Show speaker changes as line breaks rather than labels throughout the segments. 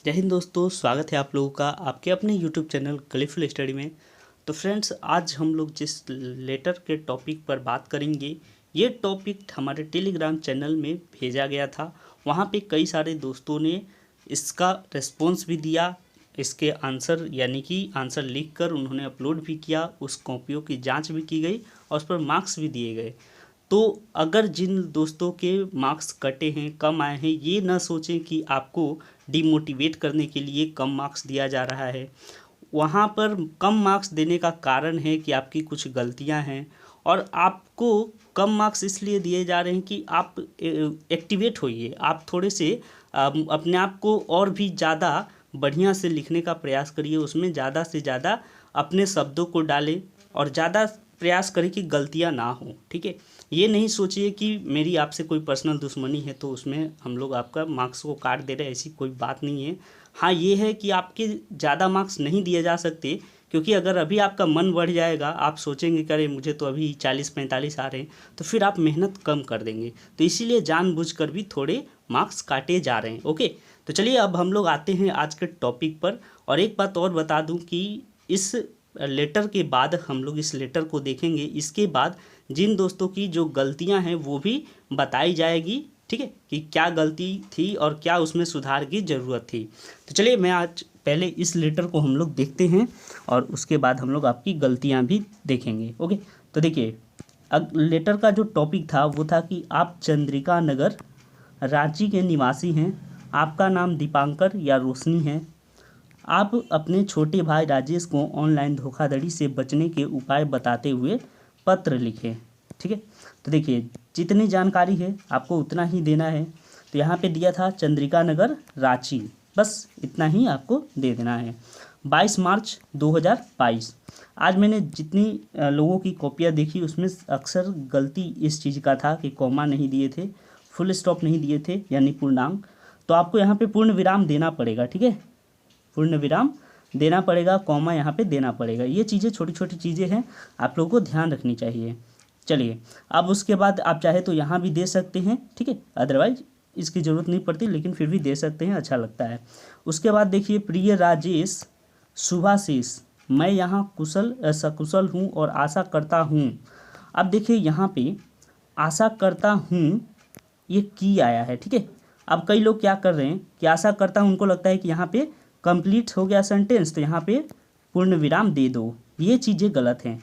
जय हिंद दोस्तों, स्वागत है आप लोगों का आपके अपने यूट्यूब चैनल कलीफुल स्टडी में। तो फ्रेंड्स, आज हम लोग जिस लेटर के टॉपिक पर बात करेंगे, ये टॉपिक हमारे टेलीग्राम चैनल में भेजा गया था। वहाँ पे कई सारे दोस्तों ने इसका रिस्पॉन्स भी दिया, इसके आंसर यानी कि आंसर लिख कर उन्होंने अपलोड भी किया, उस कॉपियों की जाँच भी की गई और उस पर मार्क्स भी दिए गए। तो अगर जिन दोस्तों के मार्क्स कटे हैं, कम आए हैं, ये ना सोचें कि आपको डिमोटिवेट करने के लिए कम मार्क्स दिया जा रहा है। वहाँ पर कम मार्क्स देने का कारण है कि आपकी कुछ गलतियाँ हैं और आपको कम मार्क्स इसलिए दिए जा रहे हैं कि आप एक्टिवेट होइए, आप थोड़े से अपने आप को और भी ज़्यादा बढ़िया से लिखने का प्रयास करिए, उसमें ज़्यादा से ज़्यादा अपने शब्दों को डालें और ज़्यादा प्रयास करें कि गलतियाँ ना हो। ठीक है, ये नहीं सोचिए कि मेरी आपसे कोई पर्सनल दुश्मनी है तो उसमें हम लोग आपका मार्क्स को काट दे रहे हैं, ऐसी कोई बात नहीं है। हाँ, ये है कि आपके ज़्यादा मार्क्स नहीं दिए जा सकते, क्योंकि अगर अभी आपका मन बढ़ जाएगा, आप सोचेंगे करे मुझे तो अभी 40-45 आ रहे हैं, तो फिर आप मेहनत कम कर देंगे। तो इसीलिए जानबूझकर भी थोड़े मार्क्स काटे जा रहे हैं। ओके, तो चलिए अब हम लोग आते हैं आज के टॉपिक पर। और एक बात और बता दूं कि इस लेटर के बाद हम लोग इस लेटर को देखेंगे, इसके बाद जिन दोस्तों की जो गलतियां हैं वो भी बताई जाएगी। ठीक है, कि क्या गलती थी और क्या उसमें सुधार की ज़रूरत थी। तो चलिए मैं आज पहले इस लेटर को हम लोग देखते हैं और उसके बाद हम लोग आपकी गलतियां भी देखेंगे। ओके, तो देखिए लेटर का जो टॉपिक था वो था कि आप चंद्रिका नगर रांची के निवासी हैं, आपका नाम दीपांकर या रोशनी है, आप अपने छोटे भाई राजेश को ऑनलाइन धोखाधड़ी से बचने के उपाय बताते हुए पत्र लिखें। ठीक है, तो देखिए जितनी जानकारी है आपको उतना ही देना है। तो यहाँ पे दिया था चंद्रिका नगर रांची, बस इतना ही आपको दे देना है। 22 मार्च 2022। आज मैंने जितनी लोगों की कॉपियाँ देखी उसमें अक्सर गलती इस चीज़ का था कि कॉमा नहीं दिए थे, फुल स्टॉप नहीं दिए थे यानी पूर्णांक। तो आपको यहाँ पे पूर्ण विराम देना पड़ेगा। ठीक है, पूर्ण विराम देना पड़ेगा, कॉमा यहाँ पे देना पड़ेगा। ये चीज़ें छोटी छोटी चीज़ें हैं, आप लोगों को ध्यान रखनी चाहिए। चलिए अब उसके बाद आप चाहे तो यहाँ भी दे सकते हैं। ठीक है, अदरवाइज इसकी ज़रूरत नहीं पड़ती, लेकिन फिर भी दे सकते हैं, अच्छा लगता है। उसके बाद देखिए, प्रिय राजेश शुभाशीष, मैं यहाँ सकुशल हूँ और आशा करता हूँ। अब देखिए यहाँ पे आशा करता हूँ ये की आया है। ठीक है, अब कई लोग क्या कर रहे हैं कि आशा करता हूँ, उनको लगता है कि यहाँ पे कंप्लीट हो गया सेंटेंस तो यहाँ पे पूर्ण विराम दे दो। ये चीज़ें गलत हैं।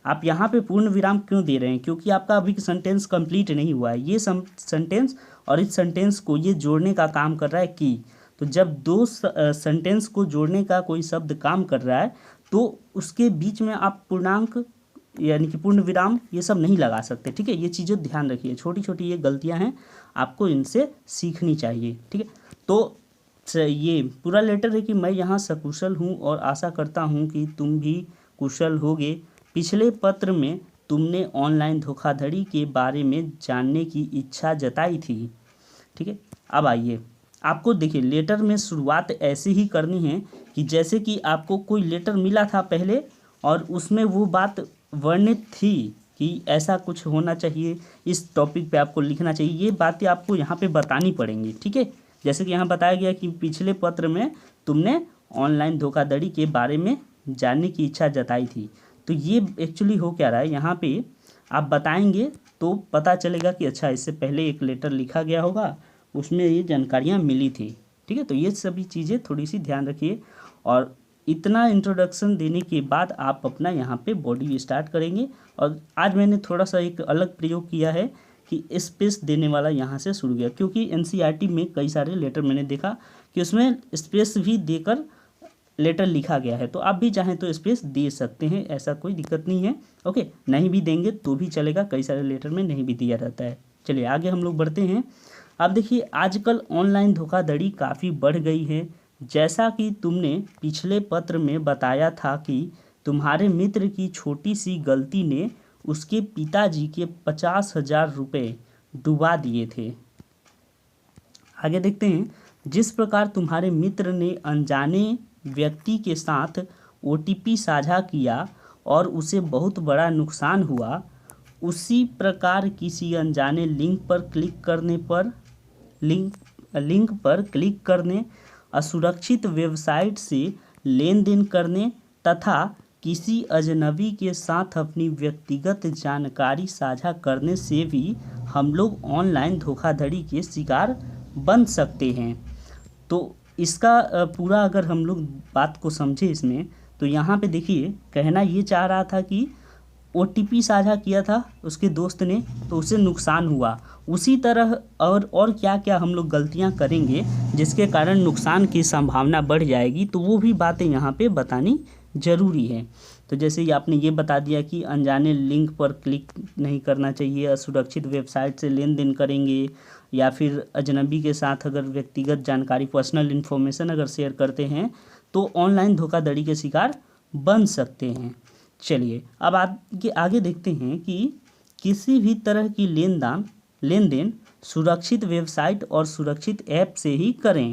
आप यहाँ पे पूर्ण विराम क्यों दे रहे हैं? क्योंकि आपका अभी सेंटेंस कंप्लीट नहीं हुआ है। ये सेंटेंस और इस सेंटेंस को ये जोड़ने का काम कर रहा है की। तो जब दो सेंटेंस को जोड़ने का कोई शब्द काम कर रहा है तो उसके बीच में आप पूर्णांक यानी कि पूर्ण विराम ये सब नहीं लगा सकते। ठीक है, ये चीज़ें ध्यान रखिए, छोटी छोटी ये गलतियाँ हैं, आपको इनसे सीखनी चाहिए। ठीक है, तो ये पूरा लेटर है कि मैं यहाँ सकुशल हूँ और आशा करता हूँ कि तुम भी कुशल होगे। पिछले पत्र में तुमने ऑनलाइन धोखाधड़ी के बारे में जानने की इच्छा जताई थी। ठीक है, अब आइए आपको देखिए लेटर में शुरुआत ऐसे ही करनी है कि जैसे कि आपको कोई लेटर मिला था पहले और उसमें वो बात वर्णित थी कि ऐसा कुछ होना चाहिए, इस टॉपिक पे आपको लिखना चाहिए, ये बातें आपको यहाँ पे बतानी पड़ेंगी। ठीक है, जैसे कि यहाँ बताया गया कि पिछले पत्र में तुमने ऑनलाइन धोखाधड़ी के बारे में जानने की इच्छा जताई थी। तो ये एक्चुअली हो क्या रहा है, यहाँ पे आप बताएंगे तो पता चलेगा कि अच्छा इससे पहले एक लेटर लिखा गया होगा, उसमें ये जानकारियाँ मिली थी। ठीक है, तो ये सभी चीज़ें थोड़ी सी ध्यान रखिए। और इतना इंट्रोडक्शन देने के बाद आप अपना यहाँ पे बॉडी स्टार्ट करेंगे। और आज मैंने थोड़ा सा एक अलग प्रयोग किया है कि स्पेस देने वाला यहाँ से शुरू किया, क्योंकि एनसीईआरटी में कई सारे लेटर मैंने देखा कि उसमें स्पेस भी देकर लेटर लिखा गया है। तो आप भी चाहें तो स्पेस दे सकते हैं, ऐसा कोई दिक्कत नहीं है। ओके, नहीं भी देंगे तो भी चलेगा, कई सारे लेटर में नहीं भी दिया जाता है। चलिए आगे हम लोग बढ़ते हैं। अब देखिए आजकल ऑनलाइन धोखाधड़ी काफ़ी बढ़ गई है। जैसा कि तुमने पिछले पत्र में बताया था कि तुम्हारे मित्र की छोटी सी गलती ने उसके पिताजी के 50,000 रुपये डुबा दिए थे। आगे देखते हैं, जिस प्रकार तुम्हारे मित्र ने अनजाने व्यक्ति के साथ ओटीपी साझा किया और उसे बहुत बड़ा नुकसान हुआ, उसी प्रकार किसी अनजाने लिंक पर क्लिक करने असुरक्षित वेबसाइट से लेन देन करने तथा किसी अजनबी के साथ अपनी व्यक्तिगत जानकारी साझा करने से भी हम लोग ऑनलाइन धोखाधड़ी के शिकार बन सकते हैं। तो इसका पूरा अगर हम लोग बात को समझे इसमें, तो यहाँ पे देखिए कहना ये चाह रहा था कि OTP साझा किया था उसके दोस्त ने तो उसे नुकसान हुआ, उसी तरह और क्या क्या हम लोग गलतियाँ करेंगे जिसके कारण नुकसान की संभावना बढ़ जाएगी, तो वो भी बातें यहाँ पे बतानी ज़रूरी है। तो जैसे ही आपने ये बता दिया कि अनजाने लिंक पर क्लिक नहीं करना चाहिए, असुरक्षित वेबसाइट से लेन देन करेंगे या फिर अजनबी के साथ अगर व्यक्तिगत जानकारी पर्सनल इन्फॉर्मेशन अगर शेयर करते हैं तो ऑनलाइन धोखाधड़ी के शिकार बन सकते हैं। चलिए अब आगे देखते हैं कि किसी भी तरह की लेन देन सुरक्षित वेबसाइट और सुरक्षित ऐप से ही करें।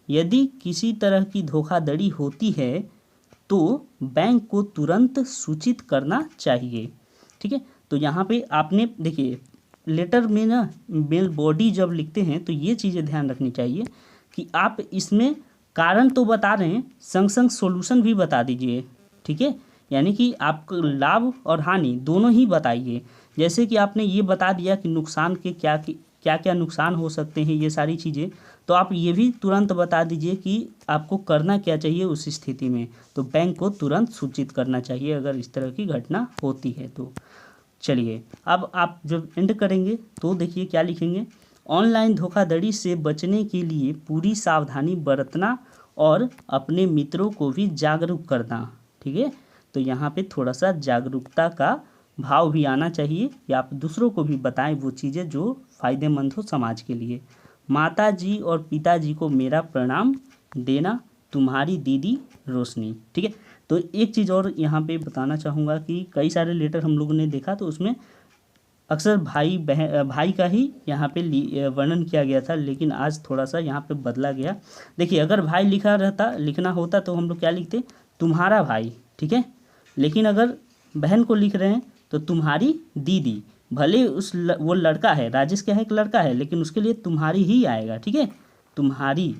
यदि किसी तरह की धोखाधड़ी होती है तो बैंक को तुरंत सूचित करना चाहिए। ठीक है, तो यहाँ पे आपने देखिए लेटर में ना मेल बॉडी जब लिखते हैं तो ये चीज़ें ध्यान रखनी चाहिए कि आप इसमें कारण तो बता रहे हैं, संग संग सॉल्यूशन भी बता दीजिए। ठीक है, यानी कि आपको लाभ और हानि दोनों ही बताइए। जैसे कि आपने ये बता दिया कि नुकसान के क्या नुकसान हो सकते हैं, ये सारी चीज़ें, तो आप ये भी तुरंत बता दीजिए कि आपको करना क्या चाहिए उस स्थिति में। तो बैंक को तुरंत सूचित करना चाहिए अगर इस तरह की घटना होती है तो। चलिए अब आप जब एंड करेंगे तो देखिए क्या लिखेंगे, ऑनलाइन धोखाधड़ी से बचने के लिए पूरी सावधानी बरतना और अपने मित्रों को भी जागरूक करना। ठीक है, तो यहाँ पे थोड़ा सा जागरूकता का भाव भी आना चाहिए कि आप दूसरों को भी बताएं वो चीज़ें जो फ़ायदेमंद हो समाज के लिए। माता जी और पिताजी को मेरा प्रणाम देना, तुम्हारी दीदी रोशनी। ठीक है, तो एक चीज़ और यहाँ पे बताना चाहूँगा कि कई सारे लेटर हम लोगों ने देखा तो उसमें अक्सर भाई का ही यहाँ पे वर्णन किया गया था, लेकिन आज थोड़ा सा यहाँ पे बदला गया। देखिए अगर भाई लिखना होता तो हम लोग क्या लिखते, तुम्हारा भाई। ठीक है, लेकिन अगर बहन को लिख रहे हैं तो तुम्हारी दीदी। भले वो लड़का है, राजेश क्या है एक लड़का है, लेकिन उसके लिए तुम्हारी ही आएगा। ठीक है, तुम्हारी,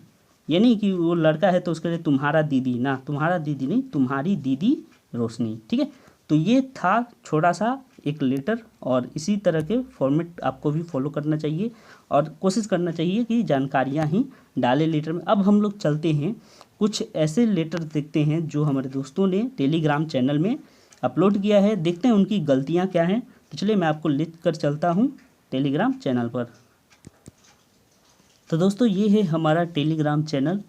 ये नहीं कि वो लड़का है तो उसके लिए तुम्हारा दीदी, ना तुम्हारा दीदी नहीं, तुम्हारी दीदी रोशनी। ठीक है, तो ये था छोटा सा एक लेटर और इसी तरह के फॉर्मेट आपको भी फॉलो करना चाहिए और कोशिश करना चाहिए कि जानकारियाँ ही डालें लेटर में। अब हम लोग चलते हैं कुछ ऐसे लेटर देखते हैं जो हमारे दोस्तों ने टेलीग्राम चैनल में अपलोड किया है, देखते हैं उनकी गलतियाँ क्या हैं। तो चलिए मैं आपको लिख कर चलता हूँ टेलीग्राम चैनल पर। तो दोस्तों ये है हमारा टेलीग्राम चैनल।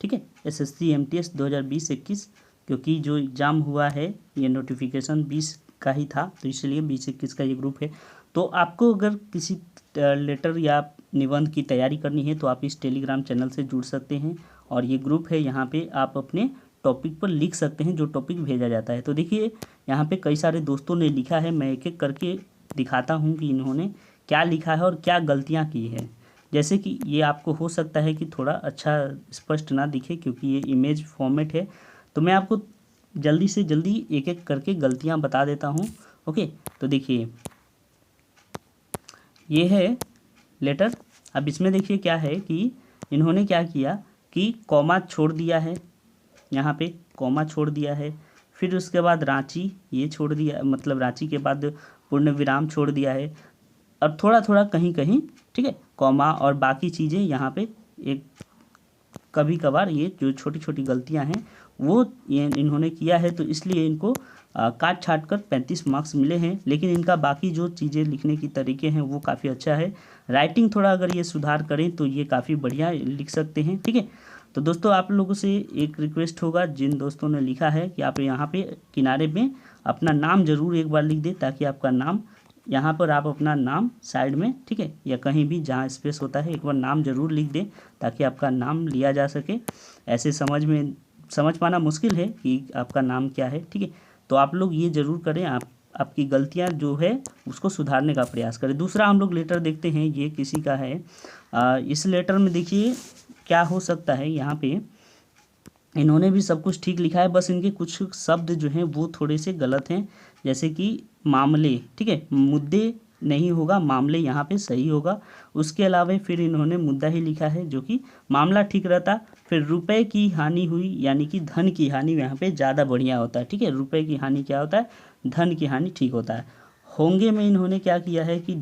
ठीक है, SSC MTS 2020-21, क्योंकि जो एग्ज़ाम हुआ है ये नोटिफिकेशन 20 का ही था तो इसलिए 20-21 का ये ग्रुप है। तो आपको अगर किसी लेटर या निबंध की तैयारी करनी है तो आप इस टेलीग्राम चैनल से जुड़ सकते हैं और ये ग्रुप है, यहाँ पे आप अपने टॉपिक पर लिख सकते हैं जो टॉपिक भेजा जाता है। तो देखिए यहाँ पे कई सारे दोस्तों ने लिखा है, मैं एक एक करके दिखाता हूँ कि इन्होंने क्या लिखा है और क्या गलतियाँ की है। जैसे कि ये आपको हो सकता है कि थोड़ा अच्छा स्पष्ट ना दिखे क्योंकि ये इमेज फॉर्मेट है, तो मैं आपको जल्दी से जल्दी एक एक करके गलतियां बता देता हूं। ओके, तो देखिए ये है लेटर। अब इसमें देखिए क्या है कि इन्होंने क्या किया कि कॉमा छोड़ दिया है, यहाँ पे कॉमा छोड़ दिया है, फिर उसके बाद रांची ये छोड़ दिया, मतलब रांची के बाद पूर्ण विराम छोड़ दिया है और थोड़ा थोड़ा कहीं कहीं, ठीक है, कॉमा और बाकी चीज़ें यहाँ पे एक कभी कभार ये जो छोटी छोटी गलतियाँ हैं वो ये इन्होंने किया है, तो इसलिए इनको काट छाट कर 35 मार्क्स मिले हैं। लेकिन इनका बाकी जो चीज़ें लिखने की तरीके हैं वो काफ़ी अच्छा है। राइटिंग थोड़ा अगर ये सुधार करें तो ये काफ़ी बढ़िया लिख सकते हैं। ठीक है, तो दोस्तों आप लोगों से एक रिक्वेस्ट होगा, जिन दोस्तों ने लिखा है कि आप यहाँ पे किनारे में अपना नाम ज़रूर एक बार लिख दें ताकि आपका नाम यहाँ पर आप अपना नाम साइड में, ठीक है, या कहीं भी जहाँ स्पेस होता है एक बार नाम ज़रूर लिख दें ताकि आपका नाम लिया जा सके। ऐसे समझ पाना मुश्किल है कि आपका नाम क्या है। ठीक है, तो आप लोग ये ज़रूर करें, आपकी गलतियाँ जो है उसको सुधारने का प्रयास करें। दूसरा हम लोग लेटर देखते हैं, ये किसी का है। इस लेटर में देखिए क्या हो सकता है, यहाँ पे इन्होंने भी सब कुछ ठीक लिखा है, बस इनके कुछ शब्द जो हैं वो थोड़े से गलत हैं। जैसे कि मामले, ठीक है, मुद्दे नहीं होगा, मामले यहाँ पे सही होगा। उसके अलावा फिर इन्होंने मुद्दा ही लिखा है, जो कि मामला ठीक रहता फिर रुपए की हानि हुई, यानी कि धन की हानि यहाँ पे ज़्यादा बढ़िया होता है, ठीक है। रुपए की हानि क्या होता है, धन की हानि ठीक होता है। होंगे में इन्होंने क्या किया है कि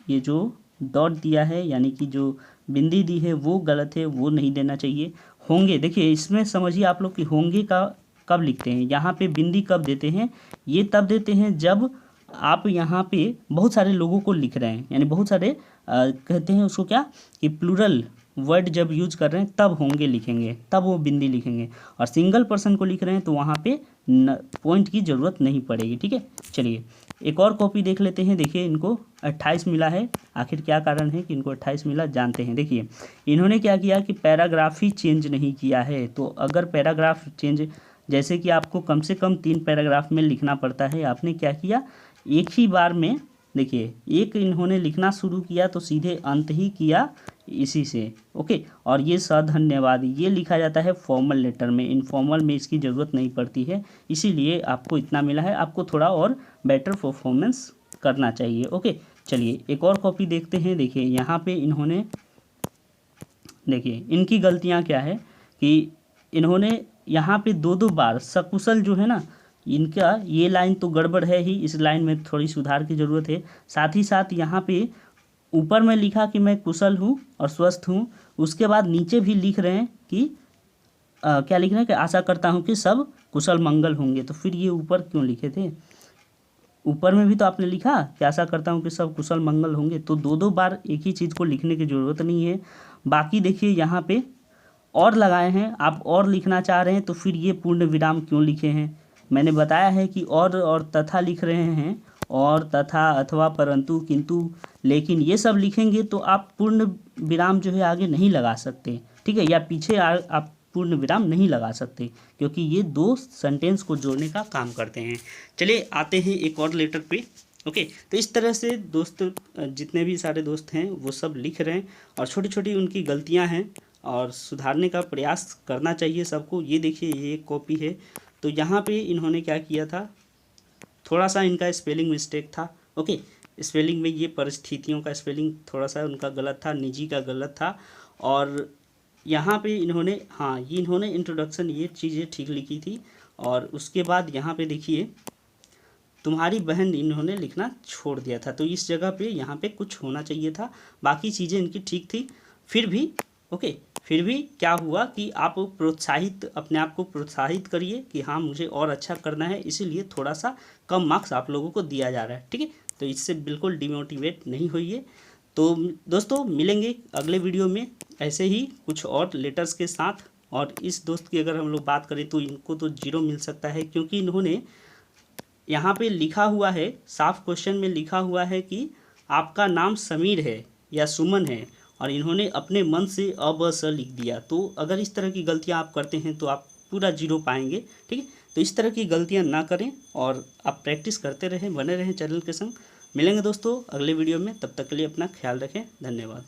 ये जो डॉट दिया है, यानी कि जो बिंदी दी है वो गलत है, वो नहीं देना चाहिए। होंगे, देखिए इसमें समझिए आप लोग कि होंगे का कब लिखते हैं, यहाँ पे बिंदी कब देते हैं, ये तब देते हैं जब आप यहाँ पे बहुत सारे लोगों को लिख रहे हैं, यानी बहुत सारे कहते हैं उसको क्या कि प्लूरल वर्ड जब यूज कर रहे हैं तब होंगे लिखेंगे, तब वो बिंदी लिखेंगे। और सिंगल पर्सन को लिख रहे हैं तो वहाँ पे पॉइंट की ज़रूरत नहीं पड़ेगी, ठीक है। चलिए एक और कॉपी देख लेते हैं। देखिए इनको 28 मिला है, आखिर क्या कारण है कि इनको 28 मिला, जानते हैं। देखिए इन्होंने क्या किया कि पैराग्राफ ही चेंज नहीं किया है। तो अगर पैराग्राफ चेंज, जैसे कि आपको कम से कम 3 पैराग्राफ में लिखना पड़ता है, आपने क्या किया एक ही बार में, देखिए एक इन्होंने लिखना शुरू किया तो सीधे अंत ही किया इसी से, ओके। और ये धन्यवाद ये लिखा जाता है फॉर्मल लेटर में, इनफॉर्मल में इसकी ज़रूरत नहीं पड़ती है, इसीलिए आपको इतना मिला है। आपको थोड़ा और बेटर परफॉर्मेंस करना चाहिए, ओके। चलिए एक और कॉपी देखते हैं। देखिए यहाँ पे इन्होंने, देखिए इनकी गलतियाँ क्या है कि इन्होंने यहाँ पे 2-2 बार सकुशल जो है ना, इनका ये लाइन तो गड़बड़ है ही, इस लाइन में थोड़ी सुधार की ज़रूरत है। साथ ही साथ यहाँ पे ऊपर में लिखा कि मैं कुशल हूँ और स्वस्थ हूँ, उसके बाद नीचे भी लिख रहे हैं कि क्या लिख रहे हैं कि आशा करता हूँ कि सब कुशल मंगल होंगे। तो फिर ये ऊपर क्यों लिखे थे, ऊपर में भी तो आपने लिखा कि आशा करता हूँ कि सब कुशल मंगल होंगे। तो 2-2 बार एक ही चीज़ को लिखने की ज़रूरत नहीं है। बाकी देखिए यहाँ पे और लगाए हैं, आप और लिखना चाह रहे हैं तो फिर ये पूर्ण विराम क्यों लिखे हैं। मैंने बताया है कि और तथा लिख रहे हैं, और तथा अथवा परंतु किंतु लेकिन ये सब लिखेंगे तो आप पूर्ण विराम जो है आगे नहीं लगा सकते, ठीक है, या पीछे आप पूर्ण विराम नहीं लगा सकते, क्योंकि ये 2 सेंटेंस को जोड़ने का काम करते हैं। चलिए आते हैं एक और लेटर पे, ओके। तो इस तरह से दोस्त जितने भी सारे दोस्त हैं वो सब लिख रहे हैं, और छोटी छोटी उनकी गलतियां हैं और सुधारने का प्रयास करना चाहिए सबको। ये देखिए ये एक कॉपी है, तो यहाँ पे इन्होंने क्या किया था, थोड़ा सा इनका स्पेलिंग मिस्टेक था, ओके। स्पेलिंग में ये परिस्थितियों का स्पेलिंग थोड़ा सा उनका गलत था, निजी का गलत था। और यहाँ पे इन्होंने, हाँ ये इन्होंने इंट्रोडक्शन ये चीज़ें ठीक लिखी थी। और उसके बाद यहाँ पे देखिए तुम्हारी बहन इन्होंने लिखना छोड़ दिया था, तो इस जगह पे यहाँ पे कुछ होना चाहिए था। बाकी चीज़ें इनकी ठीक थी, फिर भी ओके। फिर भी क्या हुआ कि आप प्रोत्साहित, अपने आप को प्रोत्साहित करिए कि हाँ मुझे और अच्छा करना है, इसीलिए थोड़ा सा कम मार्क्स आप लोगों को दिया जा रहा है, ठीक है। तो इससे बिल्कुल डिमोटिवेट नहीं होइए। तो दोस्तों मिलेंगे अगले वीडियो में ऐसे ही कुछ और लेटर्स के साथ। और इस दोस्त की अगर हम लोग बात करें तो इनको तो 0 मिल सकता है, क्योंकि इन्होंने यहाँ पे लिखा हुआ है, साफ क्वेश्चन में लिखा हुआ है कि आपका नाम समीर है या सुमन है, और इन्होंने अपने मन से अ ब स लिख दिया। तो अगर इस तरह की गलतियाँ आप करते हैं तो आप पूरा 0 पाएंगे, ठीक है। तो इस तरह की गलतियाँ ना करें और आप प्रैक्टिस करते रहें, बने रहें चैनल के संग। मिलेंगे दोस्तों अगले वीडियो में, तब तक के लिए अपना ख्याल रखें, धन्यवाद।